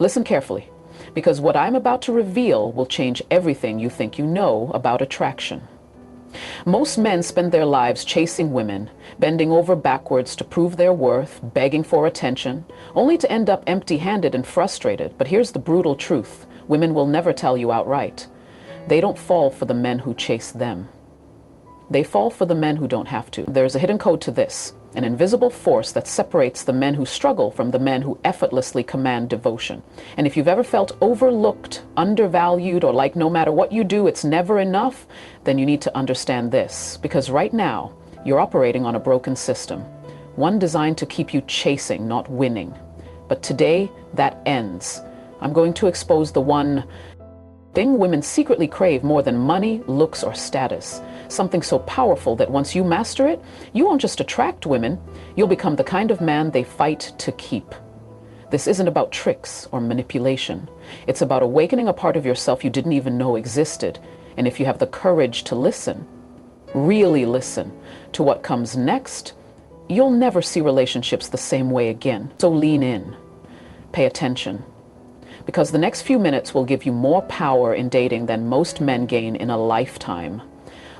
Listen carefully, because what I'm about to reveal will change everything you think you know about attraction. Most men spend their lives chasing women, bending over backwards to prove their worth, begging for attention, only to end up empty-handed and frustrated. But here's the brutal truth. Women will never tell you outright. They don't fall for the men who chase them. They fall for the men who don't have to. There's a hidden code to this, an invisible force that separates the men who struggle from the men who effortlessly command devotion. And if you've ever felt overlooked, undervalued, or like no matter what you do, it's never enough, then you need to understand this. Because right now, you're operating on a broken system, one designed to keep you chasing, not winning. But today, that ends. I'm going to expose the one thing women secretly crave more than money, looks, or status. Something so powerful that once you master it, you won't just attract women, you'll become the kind of man they fight to keep. This isn't about tricks or manipulation. It's about awakening a part of yourself you didn't even know existed. And if you have the courage to listen, really listen to what comes next, you'll never see relationships the same way again. So lean in, pay attention, because the next few minutes will give you more power in dating than most men gain in a lifetime.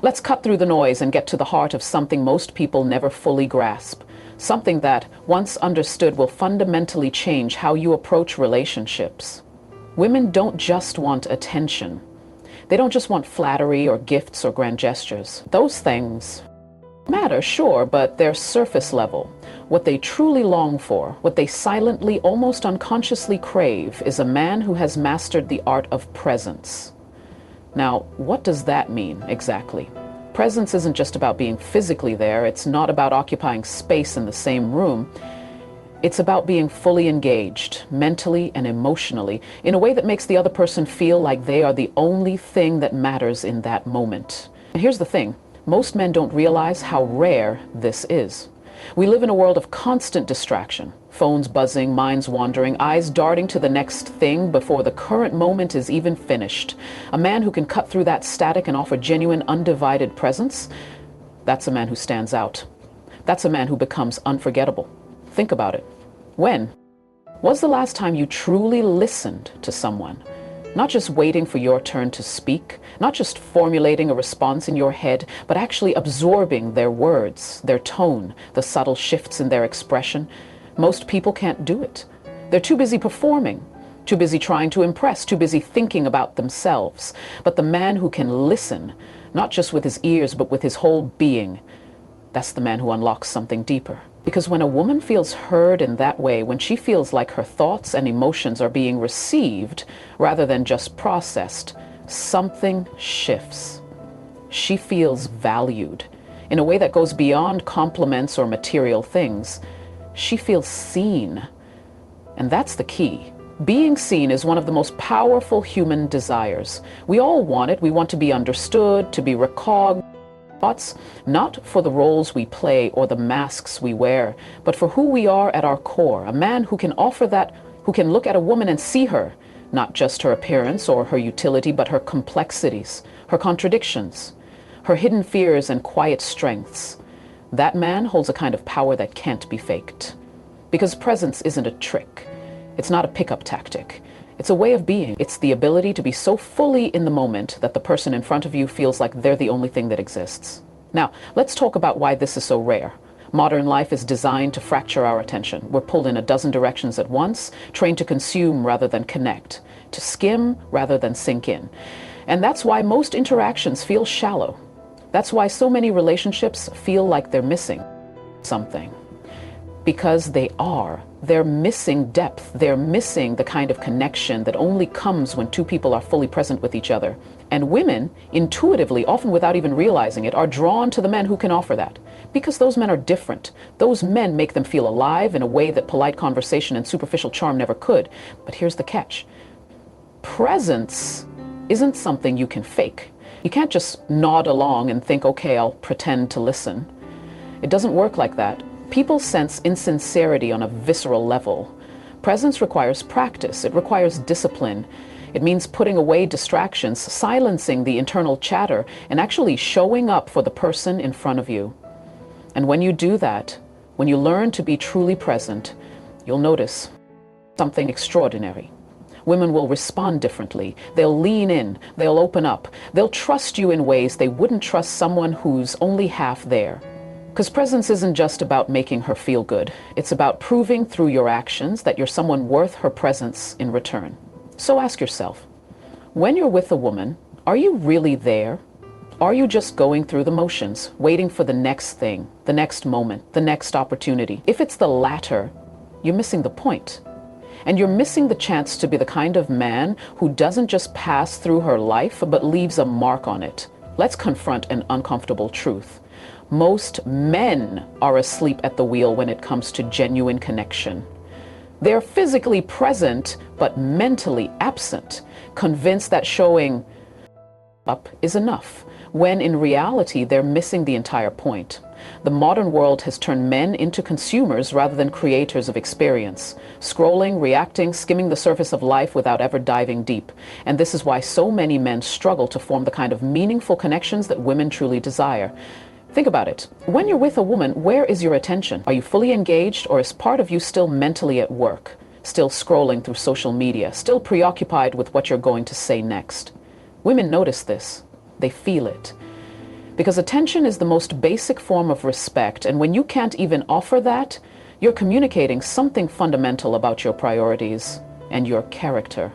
Let's cut through the noise and get to the heart of something most people never fully grasp. Something that, once understood, will fundamentally change how you approach relationships. Women don't just want attention. They don't just want flattery or gifts or grand gestures. Those things matter, sure, but they're surface level. What they truly long for, what they silently, almost unconsciously crave, is a man who has mastered the art of presence. Now, what does that mean exactly? Presence isn't just about being physically there. It's not about occupying space in the same room. It's about being fully engaged, mentally and emotionally, in a way that makes the other person feel like they are the only thing that matters in that moment. And here's the thing. Most men don't realize how rare this is. We live in a world of constant distraction. Phones buzzing, minds wandering, eyes darting to the next thing before the current moment is even finished. A man who can cut through that static and offer genuine, undivided presence, that's a man who stands out. That's a man who becomes unforgettable. Think about it. When was the last time you truly listened to someone? Not just waiting for your turn to speak, not just formulating a response in your head, but actually absorbing their words, their tone, the subtle shifts in their expression. Most people can't do it. They're too busy performing, too busy trying to impress, too busy thinking about themselves. But the man who can listen, not just with his ears, but with his whole being, that's the man who unlocks something deeper. Because when a woman feels heard in that way, when she feels like her thoughts and emotions are being received rather than just processed, something shifts. She feels valued in a way that goes beyond compliments or material things. She feels seen. And that's the key. Being seen is one of the most powerful human desires. We all want it. We want to be understood, to be recognized. Not for the roles we play or the masks we wear, but for who we are at our core. A man who can offer that, who can look at a woman and see her, not just her appearance or her utility, but her complexities, her contradictions, her hidden fears and quiet strengths. That man holds a kind of power that can't be faked. Because presence isn't a trick. It's not a pickup tactic. It's a way of being. It's the ability to be so fully in the moment that the person in front of you feels like they're the only thing that exists. Now, let's talk about why this is so rare. Modern life is designed to fracture our attention. We're pulled in a dozen directions at once, trained to consume rather than connect, to skim rather than sink in. And that's why most interactions feel shallow. That's why so many relationships feel like they're missing something. Because they are. They're missing depth. They're missing the kind of connection that only comes when two people are fully present with each other. And women, intuitively, often without even realizing it, are drawn to the men who can offer that. Because those men are different. Those men make them feel alive in a way that polite conversation and superficial charm never could. But here's the catch. Presence isn't something you can fake. You can't just nod along and think, okay, I'll pretend to listen. It doesn't work like that. People sense insincerity on a visceral level. Presence requires practice. It requires discipline. It means putting away distractions, silencing the internal chatter, and actually showing up for the person in front of you. And when you do that, when you learn to be truly present, you'll notice something extraordinary. Women will respond differently. They'll lean in. They'll open up. They'll trust you in ways they wouldn't trust someone who's only half there. Because presence isn't just about making her feel good. It's about proving through your actions that you're someone worth her presence in return. So ask yourself, when you're with a woman, are you really there? Are you just going through the motions, waiting for the next thing, the next moment, the next opportunity? If it's the latter, you're missing the point. And you're missing the chance to be the kind of man who doesn't just pass through her life, but leaves a mark on it. Let's confront an uncomfortable truth. Most men are asleep at the wheel when it comes to genuine connection. They're physically present, but mentally absent, convinced that showing up is enough, when in reality they're missing the entire point. The modern world has turned men into consumers rather than creators of experience, scrolling, reacting, skimming the surface of life without ever diving deep. And this is why so many men struggle to form the kind of meaningful connections that women truly desire. Think about it. When you're with a woman, where is your attention? Are you fully engaged, or is part of you still mentally at work, still scrolling through social media, still preoccupied with what you're going to say next? Women notice this. They feel it. Because attention is the most basic form of respect, and when you can't even offer that, you're communicating something fundamental about your priorities and your character.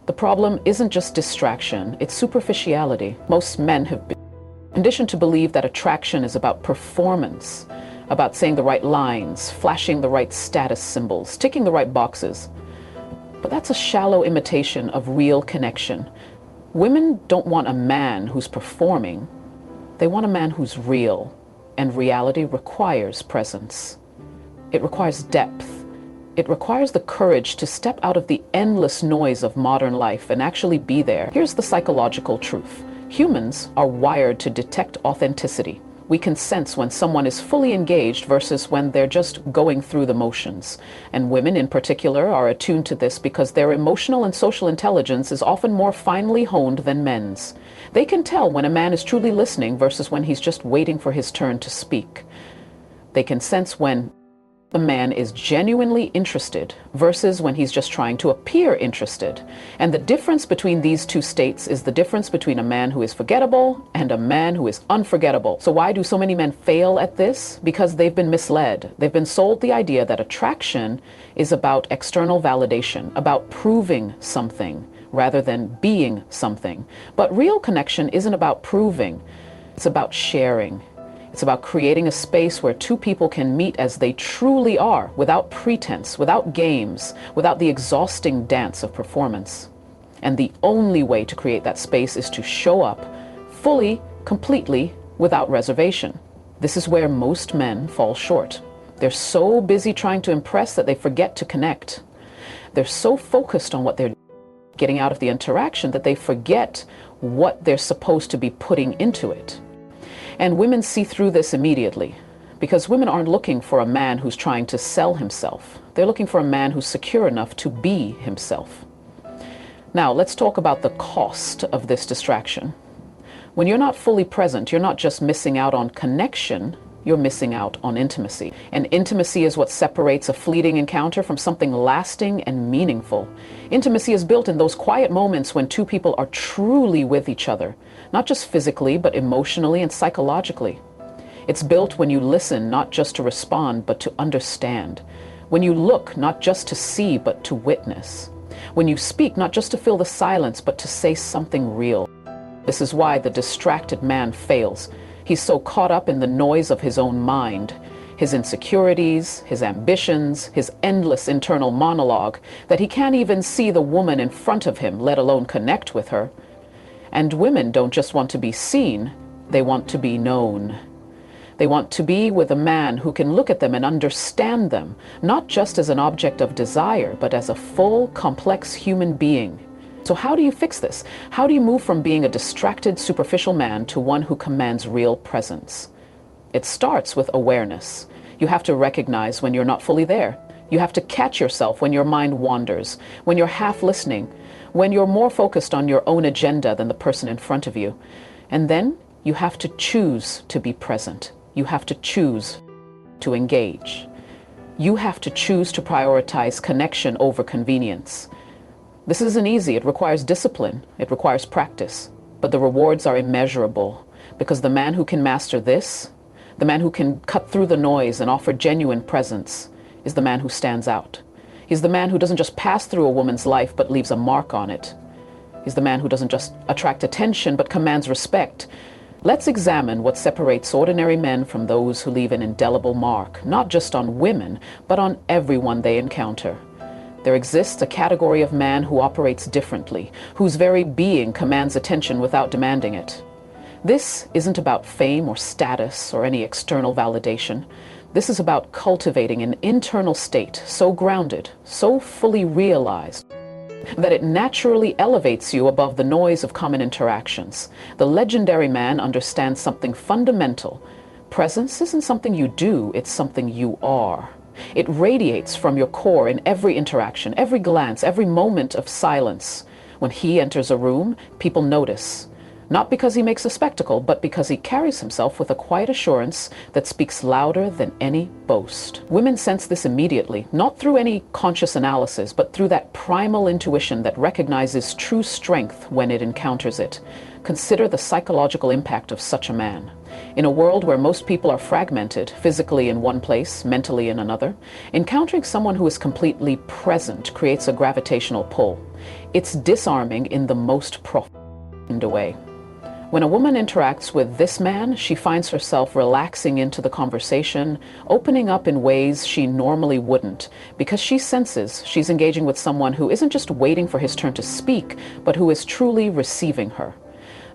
The problem isn't just distraction, it's superficiality. Most men have been conditioned to believe that attraction is about performance, about saying the right lines, flashing the right status symbols, ticking the right boxes. But that's a shallow imitation of real connection. Women don't want a man who's performing. They want a man who's real, and reality requires presence. It requires depth. It requires the courage to step out of the endless noise of modern life and actually be there. Here's the psychological truth. Humans are wired to detect authenticity. We can sense when someone is fully engaged versus when they're just going through the motions. And women in particular are attuned to this because their emotional and social intelligence is often more finely honed than men's. They can tell when a man is truly listening versus when he's just waiting for his turn to speak. They can sense when the man is genuinely interested versus when he's just trying to appear interested. And the difference between these two states is the difference between a man who is forgettable and a man who is unforgettable. So why do so many men fail at this? Because they've been misled. They've been sold the idea that attraction is about external validation, about proving something rather than being something. But real connection isn't about proving. It's about sharing. It's about creating a space where two people can meet as they truly are, without pretense, without games, without the exhausting dance of performance. And the only way to create that space is to show up fully, completely, without reservation. This is where most men fall short. They're so busy trying to impress that they forget to connect. They're so focused on what they're getting out of the interaction that they forget what they're supposed to be putting into it. And women see through this immediately, because women aren't looking for a man who's trying to sell himself. They're looking for a man who's secure enough to be himself. Now, let's talk about the cost of this distraction. When you're not fully present, you're not just missing out on connection, you're missing out on intimacy. And intimacy is what separates a fleeting encounter from something lasting and meaningful. Intimacy is built in those quiet moments when two people are truly with each other, not just physically, but emotionally and psychologically. It's built when you listen, not just to respond, but to understand. When you look, not just to see, but to witness. When you speak, not just to fill the silence, but to say something real. This is why the distracted man fails. He's so caught up in the noise of his own mind, his insecurities, his ambitions, his endless internal monologue, that he can't even see the woman in front of him, let alone connect with her. And women don't just want to be seen, they want to be known. They want to be with a man who can look at them and understand them, not just as an object of desire, but as a full, complex human being. So how do you fix this? How do you move from being a distracted, superficial man to one who commands real presence? It starts with awareness. You have to recognize when you're not fully there. You have to catch yourself when your mind wanders, when you're half listening, when you're more focused on your own agenda than the person in front of you. And then you have to choose to be present. You have to choose to engage. You have to choose to prioritize connection over convenience. This isn't easy. It requires discipline. It requires practice. But the rewards are immeasurable, because the man who can master this, the man who can cut through the noise and offer genuine presence, is the man who stands out. He's the man who doesn't just pass through a woman's life but leaves a mark on it. He's the man who doesn't just attract attention but commands respect. Let's examine what separates ordinary men from those who leave an indelible mark, not just on women, but on everyone they encounter. There exists a category of man who operates differently, whose very being commands attention without demanding it. This isn't about fame or status or any external validation. This is about cultivating an internal state so grounded, so fully realized, that it naturally elevates you above the noise of common interactions. The legendary man understands something fundamental. Presence isn't something you do, it's something you are. It radiates from your core in every interaction, every glance, every moment of silence. When he enters a room, people notice. Not because he makes a spectacle, but because he carries himself with a quiet assurance that speaks louder than any boast. Women sense this immediately, not through any conscious analysis, but through that primal intuition that recognizes true strength when it encounters it. Consider the psychological impact of such a man. In a world where most people are fragmented, physically in one place, mentally in another, encountering someone who is completely present creates a gravitational pull. It's disarming in the most profound way. When a woman interacts with this man, she finds herself relaxing into the conversation, opening up in ways she normally wouldn't, because she senses she's engaging with someone who isn't just waiting for his turn to speak, but who is truly receiving her.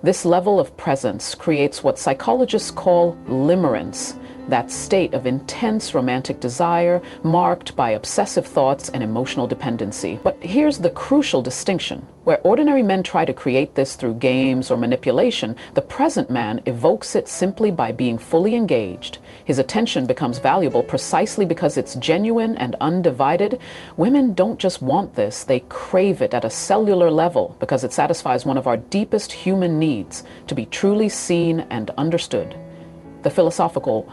This level of presence creates what psychologists call limerence, that state of intense romantic desire marked by obsessive thoughts and emotional dependency. But here's the crucial distinction. Where ordinary men try to create this through games or manipulation, the present man evokes it simply by being fully engaged. His attention becomes valuable precisely because it's genuine and undivided. Women don't just want this, they crave it at a cellular level because it satisfies one of our deepest human needs, to be truly seen and understood. The philosophical